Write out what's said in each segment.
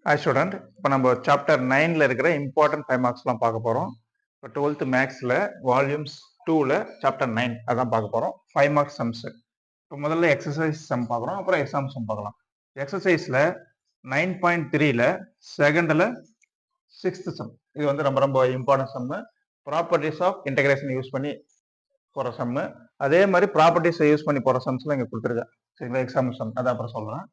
Hi student, இப்போ நம்ம chapter 9ல இருக்கிற இம்பார்ட்டன்ட் 5 மார்க்ஸ்லாம் பார்க்க போகிறோம். இப்போ 12th மேக்ஸில் வால்யூம்ஸ் 2ல சாப்டர் 9 அதான் பார்க்க போகிறோம். 5 மார்க்ஸ் சம்ஸ். இப்போ முதல்ல எக்ஸசைஸ் சம் பார்க்குறோம், அப்புறம் எக்ஸாம் சம் பார்க்கலாம். எக்ஸசைஸில் 9.3ல செகண்டில் 6th சம். இது வந்து ரொம்ப ரொம்ப important sum. Properties of integration use பண்ணி போகிற சம்மு. அதே மாதிரி ப்ராப்பர்ட்டிஸை யூஸ் பண்ணி போகிற சம்ஸ்லாம் இங்கே கொடுத்துருக்கேன். சரிங்களா, எக்ஸாம் சம் அதை அப்புறம் சொல்கிறேன்.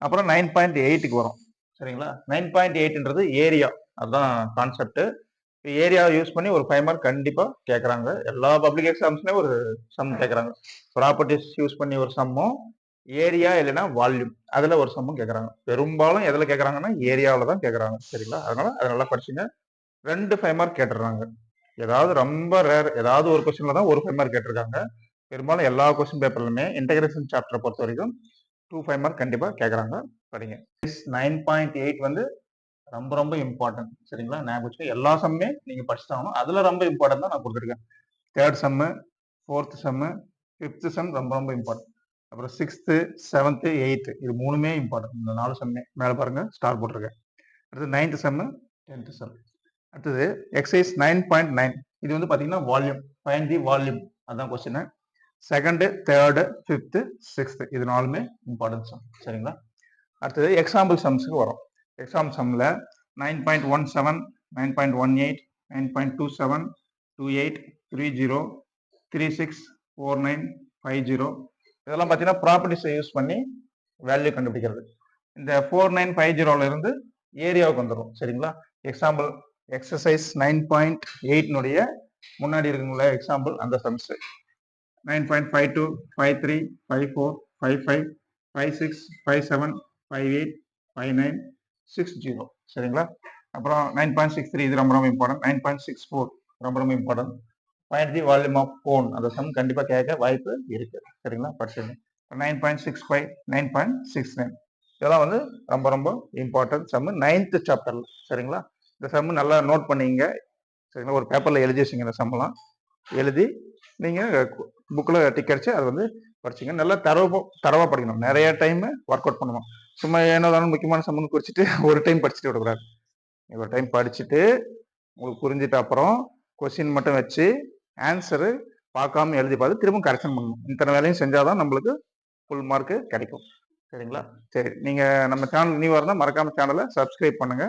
அப்புறம் 9.8க்கு வரும். சரிங்களா, 9.8ன்றது ஏரியா, அதுதான் கான்செப்ட். ஏரியா யூஸ் பண்ணி ஒரு 5 மார்க் கண்டிப்பா கேட்கறாங்க. எல்லா பப்ளிக் எக்ஸாம்ஸ்லயும் ஒரு சம் கேட்கறாங்க. ப்ராப்பர்ட்டிஸ் யூஸ் பண்ணி ஒரு சம்மும், ஏரியா இல்லைன்னா வால்யூம் அதுல ஒரு சம்மும் கேட்கறாங்க. பெரும்பாலும் எதுல கேட்கறாங்கன்னா ஏரியாவில் தான் கேட்கறாங்க. சரிங்களா, அதனால அதை நல்லா படிச்சுங்க. 2 5 மார்க் கேட்டுறாங்க. ஏதாவது ரொம்ப ரேர், ஏதாவது ஒரு கொஸ்டின்ல தான் ஒரு 5 மார்க் கேட்டிருக்காங்க. பெரும்பாலும் எல்லா கொஸ்டின் பேப்பர்லுமே இன்டகிரேஷன் சாப்டரை பொறுத்த வரைக்கும் 2 5 மார்க் கண்டிப்பா கேட்கறாங்க. படிங்க. 9.8 வந்து ரொம்ப ரொம்ப இம்பார்ட்டன்ட். சரிங்களா, ஞாபகம் வச்சுக்க. எல்லா சம்மே நீங்க படிச்சுட்டாகணும். அதுல ரொம்ப இம்பார்ட்டன்ட் தான் நான் கொடுத்துருக்கேன். 3rd சம்மு, 4th சம்மு, 5th சம் ரொம்ப ரொம்ப இம்பார்ட்டன்ட். அப்புறம் 6th 7th 8th இது மூணுமே இம்பார்ட்டன்ட். இந்த 4 சம்மே மேல பாருங்க ஸ்டார் போட்டிருக்கேன். அடுத்து 9th சம்மு, 10th சம். அடுத்தது எக்ஸசைஸ் 9.9. இது வந்து பாத்தீங்கன்னா வால்யூம், ஃபைண்ட் தி வால்யூம், அதான் question. 2nd 3rd 5th 6th இது நாலுமே இம்பார்ட்டன்ட் சம். சரிங்களா, அடுத்தது எக்ஸாம்பிள் சம்ஸ்க்கு வரும். எக்ஸாம்பிள் சம்ல 9.17, 9.18, 9.27, 28, 30, 36, 49, 50 இதெல்லாம் பார்த்தீங்கன்னா ப்ராப்பர்ட்டிஸை யூஸ் பண்ணி வேல்யூ கண்டுபிடிக்கிறது. இந்த 4950ல இருந்து ஏரியாவுக்கு வந்துடும். சரிங்களா, எக்ஸாம்பிள் எக்ஸசைஸ் 9.8னுடைய முன்னாடி இருக்குங்களா எக்ஸாம்பிள், அந்த சம்ஸ் 9.52, 53, 54, 55, 56, 57, 58, 59, 60. சரிங்களா, அப்புறம் 9.63 இது ரொம்ப ரொம்ப இம்பார்ட்டன்ட். 9.64 ரொம்ப ரொம்ப important. Find the volume of cone, அந்த சம் கண்டிப்பா கேட்க வாய்ப்பு இருக்கு. சரிங்களா, படிச்சுங்க. 9.65, 9.69 இதெல்லாம் வந்து ரொம்ப ரொம்ப இம்பார்ட்டன்ட் சம் 9th சாப்டர்ல. சரிங்களா, இந்த சம் நல்லா நோட் பண்ணீங்க. சரிங்களா, ஒரு பேப்பர்ல எழுதி வச்சுங்க. இந்த சம்மெல்லாம் எழுதி நீங்க புக்ல டிக் அடிச்சு அதை வந்து படிச்சுங்க. நல்லா தரவா படிக்கணும். நிறைய டைம் ஒர்க் அவுட் பண்ணணும். சும்மா ஏனோதாலும் முக்கியமான சம்மந்தம் குறிச்சிட்டு ஒரு டைம் படிச்சுட்டு விடக்கூடாது. ஒரு டைம் படிச்சுட்டு உங்களுக்கு புரிஞ்சிட்ட அப்புறம் கொஸ்டின் மட்டும் வச்சு ஆன்சரு பார்க்காம எழுதி பார்த்து திரும்ப கரெக்ஷன் பண்ணணும். இத்தனை வேலையும் செஞ்சாதான் நம்மளுக்கு ஃபுல் மார்க்கு கிடைக்கும். சரிங்களா, சரி, நீங்க நம்ம சேனல் நியூவா இருந்தால் மறக்காம சேனலை சப்ஸ்கிரைப் பண்ணுங்க.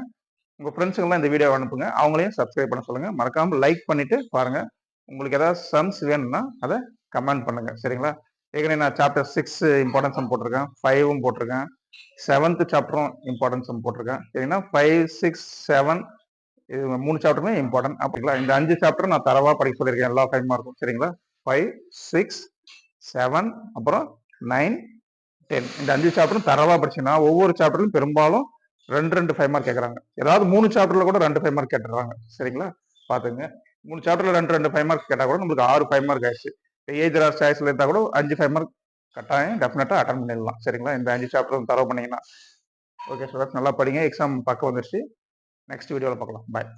உங்க ஃப்ரெண்ட்ஸுங்கெல்லாம் இந்த வீடியோ அனுப்புங்க, அவங்களையும் சப்ஸ்கிரைப் பண்ண சொல்லுங்க. மறக்காம லைக் பண்ணிட்டு பாருங்க. உங்களுக்கு ஏதாவது சம்ஸ் வேணும்னா அதை கமெண்ட் பண்ணுங்க. சரிங்களா, ஏற்கனவே நான் சாப்டர் 6 இம்பார்ட்டன்ஸ் சம் போட்டிருக்கேன், 5ம் போட்டிருக்கேன், 7th சாப்டரும் இம்பார்ட்டன்ஸ் சம் போட்டிருக்கேன். சரிங்களா, 5, 6, 7 இது 3 சாப்டருமே இம்பார்ட்டன்ட். அப்படிங்களா, இந்த 5 சாப்டர் நான் தரவா படிக்க சொல்லியிருக்கேன் எல்லா 5 மார்க்கும். சரிங்களா, 5, 6, 7 அப்புறம் 9, 10 இந்த 5 சாப்டரும் தரவா படிச்சுன்னா ஒவ்வொரு சாப்டர்லையும் பெரும்பாலும் 2 5 மார்க் கேட்கறாங்க. ஏதாவது 3 சாப்டர்ல கூட 2 5 மார்க் கேட்டுறாங்க. சரிங்களா, பாத்துங்க. 3 சாப்டர்ல 2 5 மார்க் கேட்டா கூட நம்மளுக்கு 6 5 மார்க் ஆயிடுச்சு. ஏஜ் ஆர் சாய்ஸ்ல இருந்தா கூட 5 5 மார்க் கட்டாயம் டெஃபினட்டா அட்டன் பண்ணிடலாம். சரிங்களா, இந்த 5 சாப்டரும் தரவு பண்ணீங்கன்னா. ஓகே ஸ்டூடெண்ட்ஸ், நல்லா படிங்க. எக்ஸாம் பக்கம் வந்துருச்சு. நெக்ஸ்ட் வீடியோவில் பார்க்கலாம். பாய்.